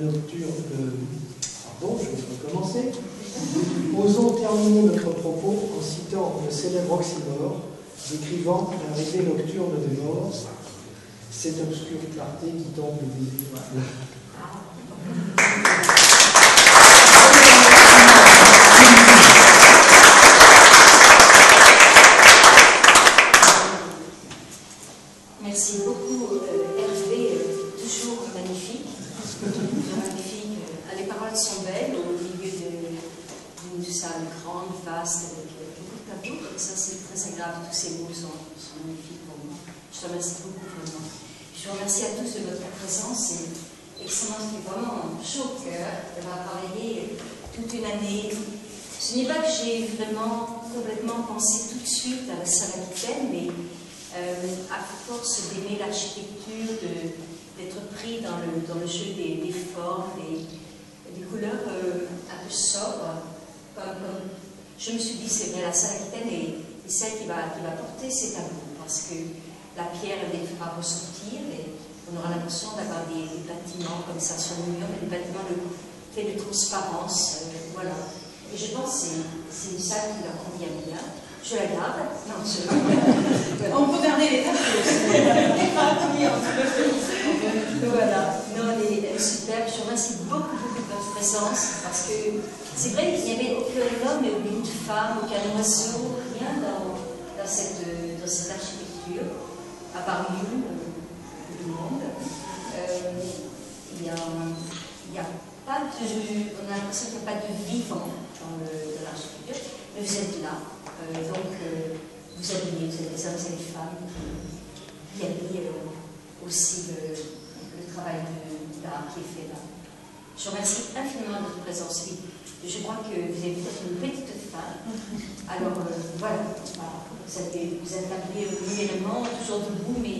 nocturne. Pardon, je vais recommencer. Osons terminer notre propos en citant le célèbre oxymore décrivant l'arrivée nocturne des morts, cette obscure clarté qui tombe des étoiles. Merci beaucoup, Hervé, toujours magnifique. Les paroles sont belles au milieu d'une salle grande, vaste, avec beaucoup de tableaux. Et ça, c'est très agréable. Tous ces mots sont magnifiques pour moi. Je te remercie beaucoup, vraiment. Je vous remercie à tous de votre présence. Et Excellence, qui est vraiment chaud au cœur d'avoir travaillé toute une année. Ce n'est pas que j'ai vraiment complètement pensé tout de suite à la salle Aquitaine, mais à force d'aimer l'architecture, d'être pris dans le jeu des formes, des couleurs un peu sobres, je me suis dit, c'est vrai, la salle Aquitaine est celle qui va porter ces tableaux, parce que la pierre les fera ressortir et on aura l'impression d'avoir des bâtiments comme ça sur le mur, mais des bâtiments faits de transparence, voilà. Et je pense que c'est une salle qui leur convient bien. Je la garde. Non, on peut garder les tableaux. Voilà. Non, elle est superbe. Je vous remercie beaucoup de votre présence parce que c'est vrai qu'il n'y avait aucun homme et aucune femme, aucun oiseau, rien dans cette architecture, à part nous, le monde. Il y a pas de, on a l'impression qu'il n'y a pas de vivant dans l'architecture, mais vous êtes là. Vous habillez, vous êtes des hommes et des femmes qui habillent aussi le travail d'art qui est fait là. Je vous remercie infiniment de votre présence. Je crois que vous avez peut-être une petite faim. Alors voilà, vous êtes appelés numériquement, toujours debout, mais